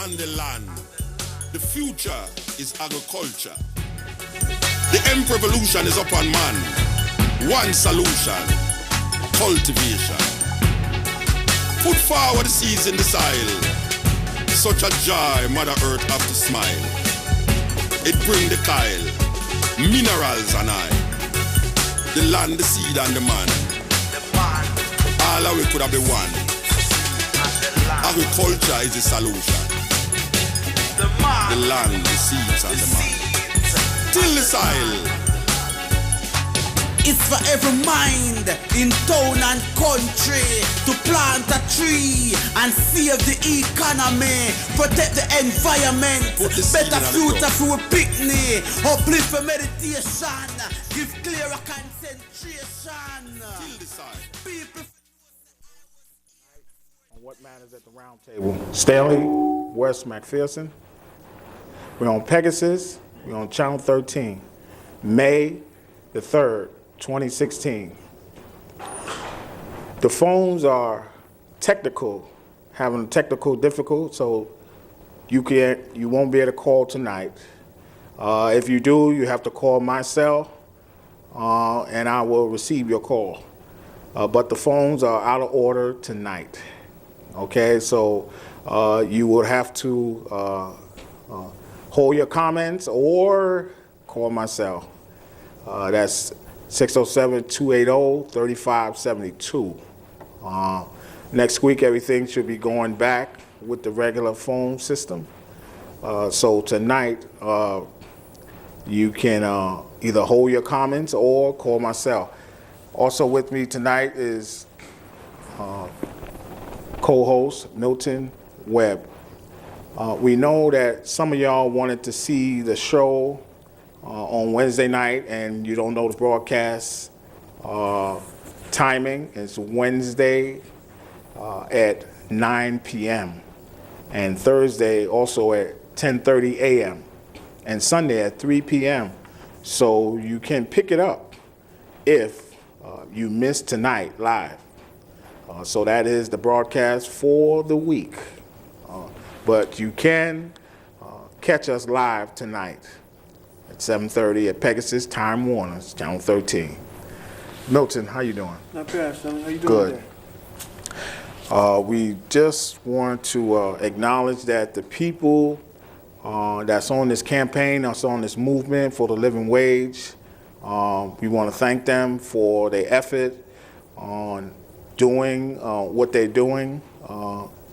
and the land. The future is agriculture. The emperor revolution is upon man. One solution, cultivation. Put forward the seeds in the soil. Such a joy, Mother Earth have to smile. It bring the kyle, minerals and I. The land, the seed and the man. All of we could have been one. Agriculture is the solution. The land, the seeds and the man. Till the soil. It's for every mind in town and country to plant a tree and save the economy, protect the environment, better future for a picnic, uplift for meditation, give clearer concentration. People. On what matters at the Roundtable? Stanley, West McPherson. We're on Pegasus. We're on Channel 13. May the 3rd. 2016. The phones are technical, having technical difficulty, so you won't be able to call tonight. If you do, you have to call my cell, and I will receive your call. But the phones are out of order tonight. Okay, so you will have to hold your comments or call my cell. That's 607-280-3572. Next week, everything should be going back with the regular phone system. So tonight, you can either hold your comments or call my cell. Also with me tonight is co-host Milton Webb. We know that some of y'all wanted to see the show on Wednesday night, and you don't know the broadcast timing. It's Wednesday at 9 p.m. and Thursday also at 10:30 a.m. and Sunday at 3 p.m. So you can pick it up if you missed tonight live. So that is the broadcast for the week. But you can catch us live tonight at 7:30 at Pegasus, Time Warner, Channel 13. Milton, how you doing? Not bad, son. How you doing? Good. We just want to acknowledge that the people that's on this campaign, that's on this movement for the living wage, we want to thank them for their effort on doing what they're doing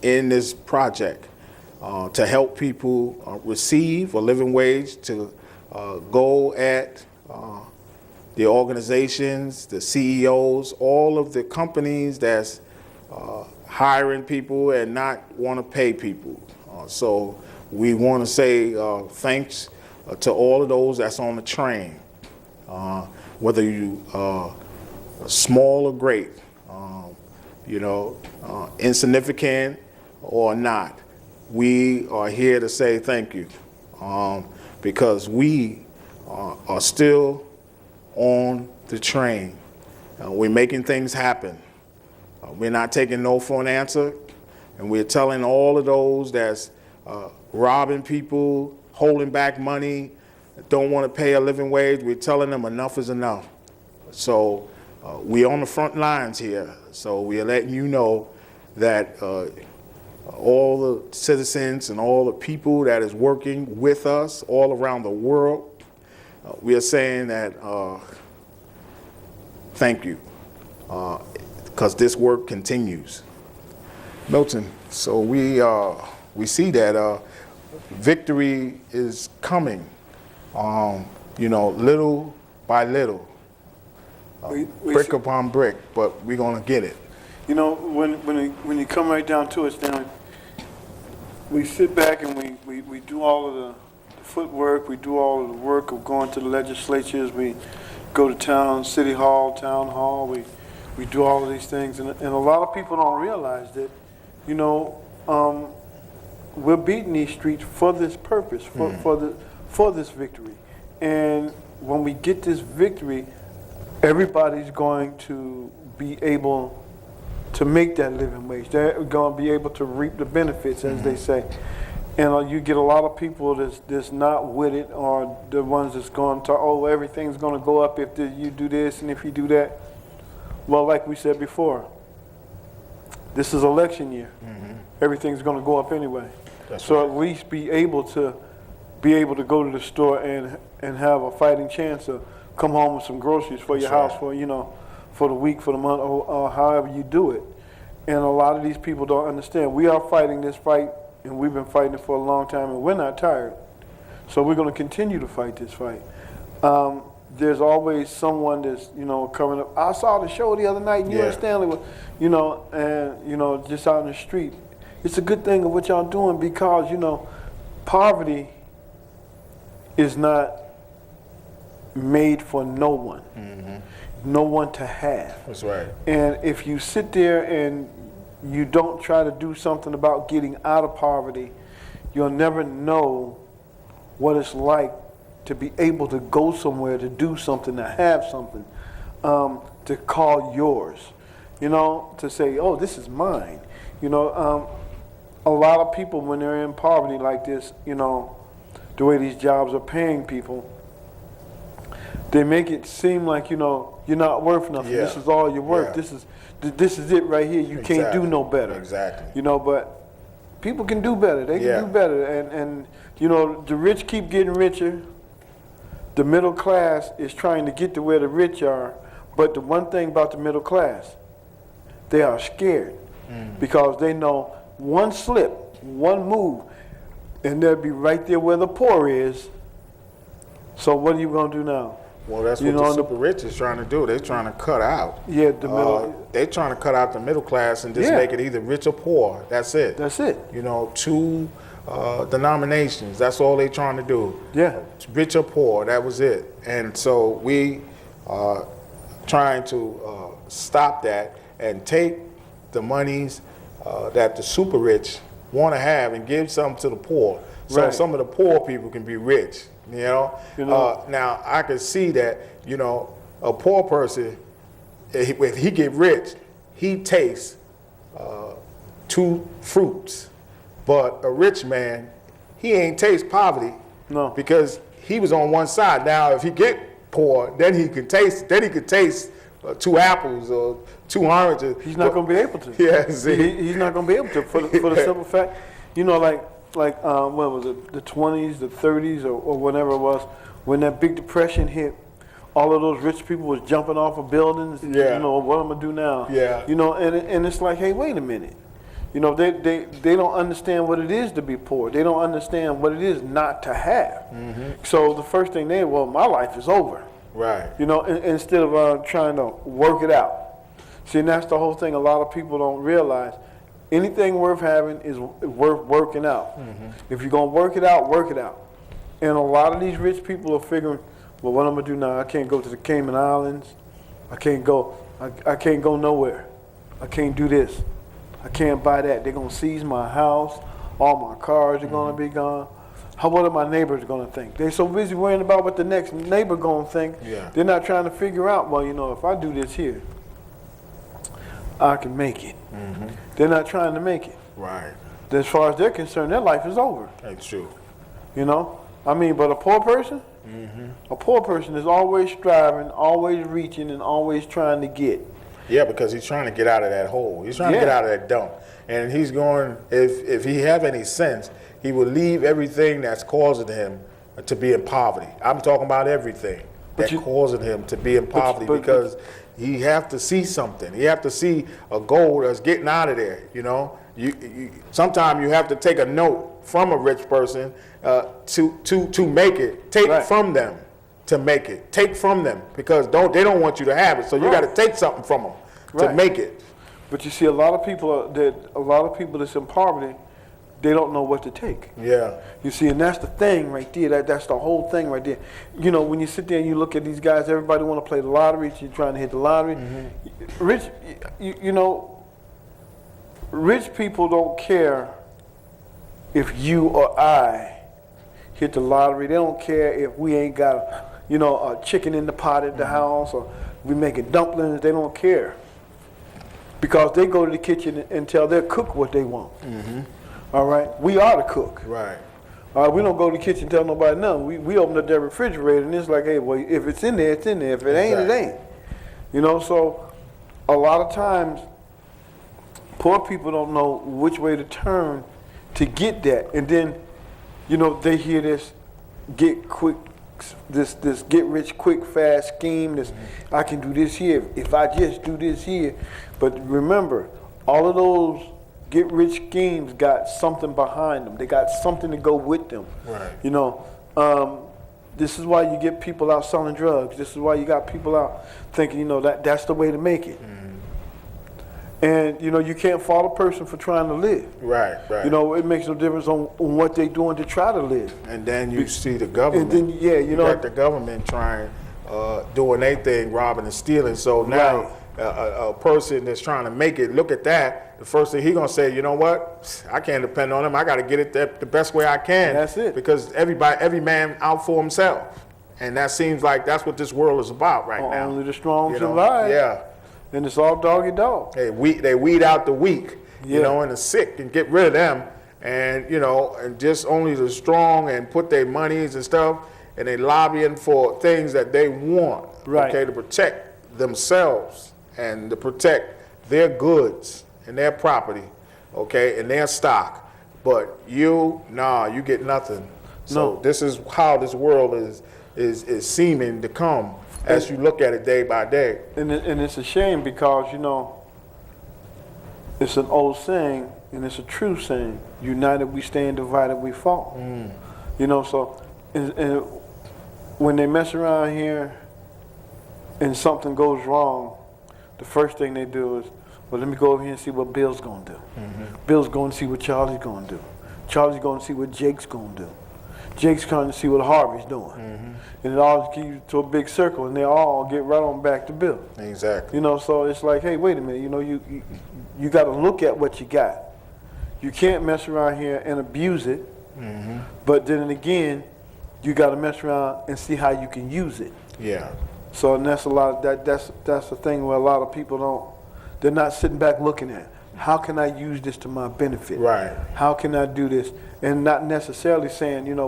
in this project to help people receive a living wage, to go at the organizations, the CEOs, all of the companies that's hiring people and not want to pay people. So we want to say thanks to all of those that's on the train, whether you small or great, insignificant or not. We are here to say thank you. Because we are still on the train. We're making things happen. We're not taking no for an answer, and we're telling all of those that's robbing people, holding back money, don't want to pay a living wage, we're telling them enough is enough. So we're on the front lines here, so we're letting you know that all the citizens and all the people that is working with us all around the world, we are saying that thank you, because this work continues. Milton, so we see that victory is coming, little by little, brick upon brick, but we're gonna get it. When you come right down to it, Stanley, we sit back and we do all of the footwork, we do all of the work of going to the legislatures, we go to city hall, town hall, we do all of these things, and a lot of people don't realize that, we're beating these streets for this purpose, for this victory. And when we get this victory, everybody's going to be able to make that living wage. They're going to be able to reap the benefits, as they say. And you get a lot of people that's not with it, or the ones that's going to, oh, everything's going to go up if you do this and if you do that. Well, like we said before, this is election year. Everything's going to go up anyway. So at least be able to go to the store and have a fighting chance to come home with some groceries for your house for, for the week, for the month, or however you do it. And a lot of these people don't understand. We are fighting this fight, and we've been fighting it for a long time, and we're not tired. So we're going to continue to fight this fight. There's always someone that's, coming up. I saw the show the other night, and you and Stanley were, and, just out in the street. It's a good thing of what y'all doing because, poverty is not made for no one. No one to have. That's right. And if you sit there and you don't try to do something about getting out of poverty, you'll never know what it's like to be able to go somewhere, to do something, to have something, to call yours, to say, oh, this is mine. A lot of people, when they're in poverty like this, the way these jobs are paying people, they make it seem like, you're not worth nothing. Yeah. This is all you're worth. Yeah. This is it right here. You can't do no better. Exactly. But people can do better. They can do better. And the rich keep getting richer. The middle class is trying to get to where the rich are. But the one thing about the middle class, they are scared because they know one slip, one move, and they'll be right there where the poor is. So what are you going to do now? Well, that's what the super rich is trying to do. They're trying to cut out. Yeah, the middle. They're trying to cut out the middle class and just make it either rich or poor. That's it. That's it. Two denominations. That's all they're trying to do. Yeah. Rich or poor. That was it. And so we are trying to stop that and take the monies that the super rich want to have and give some to the poor. So some of the poor people can be rich. Now I can see that, a poor person, if he get rich, he tastes two fruits. But a rich man, he ain't taste poverty. No. Because he was on one side. Now if he get poor, then he can taste two apples or 2 oranges. He's not going to be able to. Yeah, see. He's not going to be able to for the simple fact, like when was it, the 20s, the 30s, or whatever it was, when that big depression hit, all of those rich people was jumping off of buildings. Yeah. What I'm gonna do now? Yeah. And it's like, hey, wait a minute. They don't understand what it is to be poor. They don't understand what it is not to have. So the first thing my life is over. Right. Instead of trying to work it out. See, and that's the whole thing. A lot of people don't realize. Anything worth having is worth working out. If you're going to work it out, work it out. And a lot of these rich people are figuring, well, what I'm going to do now? I can't go to the Cayman Islands. I can't go nowhere. I can't do this. I can't buy that. They're going to seize my house. All my cars are going to be gone. What are my neighbors going to think? They're so busy worrying about what the next neighbor going to think. Yeah. They're not trying to figure out, if I do this here, I can make it. They're not trying to make it. Right. As far as they're concerned, their life is over. That's true. But a poor person, is always striving, always reaching, and always trying to get. Yeah, because he's trying to get out of that hole. He's trying to get out of that dump. And he's going, if he have any sense, he will leave everything that's causing him to be in poverty. I'm talking about everything that's causing him to be in poverty because he have to see something. He have to see a goal that's getting out of there, Sometimes you have to take a note from a rich person to make it. Take from them to make it. Take from them because they don't want you to have it. So you got to take something from them to make it. But you see, a lot of people that's in poverty, they don't know what to take. Yeah. You see, and that's the thing right there. That's the whole thing right there. When you sit there and you look at these guys, everybody want to play the lottery. You're trying to hit the lottery. Rich, rich people don't care if you or I hit the lottery. They don't care if we ain't got a chicken in the pot at the house or we making dumplings. They don't care because they go to the kitchen and tell their cook what they want. All right, we are the cook. Right. We don't go to the kitchen and tell nobody nothing. We open up that refrigerator and it's like, hey, well, if it's in there, it's in there. If it ain't, it ain't. You know, so a lot of times, poor people don't know which way to turn to get that. And then, you know, they hear this get rich quick, fast scheme, this, I can do this here if I just do this here. But remember, all of those get rich schemes got something behind them. They got something to go with them. Right. You know, this is why you get people out selling drugs. This is why you got people out thinking, you know, that's the way to make it. And, you know, you can't fault a person for trying to live. Right, right. You know, it makes no difference on what they're doing to try to live. And then you see the government. And then, yeah, you know. got the government trying, doing their thing, robbing and stealing. So now a person that's trying to make it, look at that, the first thing he going to say, you know what, I can't depend on him. I got to get it the best way I can. That's it. Because every man out for himself. And that seems like that's what this world is about right now. Only the strong You know? survive. Yeah. And it's all doggy dog. They weed out the weak, you Yeah. know, and the sick and get rid of them. And, you know, and just only the strong and put their monies and stuff, and they lobbying for things that they want, Right. okay, to protect themselves and to protect their goods and their property, okay, and their stock. But you get nothing. So No. this is how this world is seeming to come as you look at it day by day. And it's a shame because, you know, it's an old saying and it's a true saying. United we stand, divided we fall. You know, so and when they mess around here and something goes wrong, the first thing they do is, well, let me go over here and see what Bill's going to do. Bill's going to see what Charlie's going to do. Charlie's going to see what Jake's going to do. Jake's trying to see what Harvey's doing. And it all keeps to a big circle, and they all get right on back to Bill. Exactly. You know, so it's like, hey, wait a minute, you know, you got to look at what you got. You can't mess around here and abuse it, but then again, you got to mess around and see how you can use it. Yeah. So and that's a lot of that's the thing where a lot of people they're not sitting back looking at, how can I use this to my benefit? Right. How can I do this? And not necessarily saying, you know,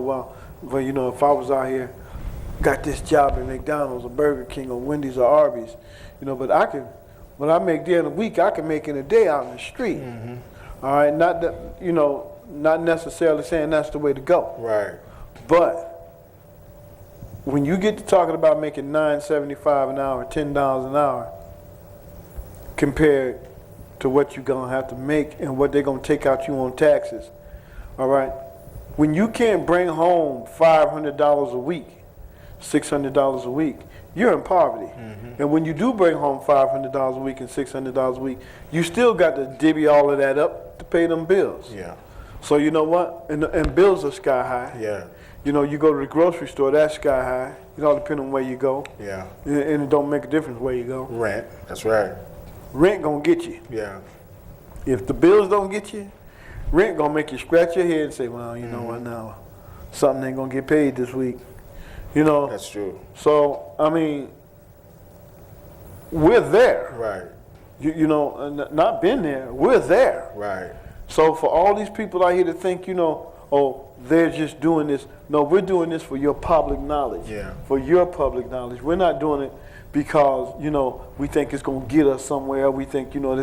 well, you know, if I was out here, got this job at McDonald's or Burger King or Wendy's or Arby's, you know, but what I make there in a week, I can make in a day out in the street. All right, not that, you know, not necessarily saying that's the way to go. Right. But when you get to talking about making $9.75 an hour, $10 an hour, compared to what you're gonna have to make and what they're gonna take out you on taxes, all right? When you can't bring home $500 a week, $600 a week, you're in poverty. And when you do bring home $500 a week and $600 a week, you still got to divvy all of that up to pay them bills. Yeah. So you know what? And bills are sky high. Yeah. You know, you go to the grocery store, that's sky high. It all depends on where you go. Yeah. And it don't make a difference where you go. Rent. That's right. Rent gonna get you. Yeah. If the bills don't get you, rent gonna make you scratch your head and say, well, you know what now? Something ain't gonna get paid this week. You know? That's true. So, I mean, we're there. Right. You know, not been there, we're there. Right. So for all these people out here to think, you know, oh, they're just doing this. No, we're doing this for your public knowledge. Yeah. For your public knowledge. We're not doing it because, you know, we think it's going to get us somewhere. We think, you know,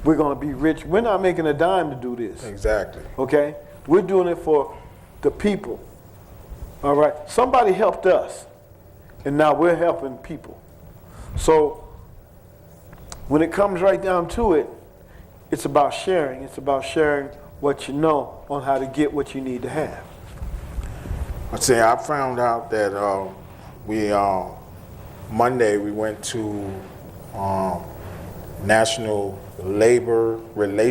we're going to be rich. We're not making a dime to do this. Exactly. Okay? We're doing it for the people. All right? Somebody helped us, and now we're helping people. So when it comes right down to it, it's about sharing. It's about sharing what you know on how to get what you need to have. I'd say I found out that Monday we went to National Labor Relations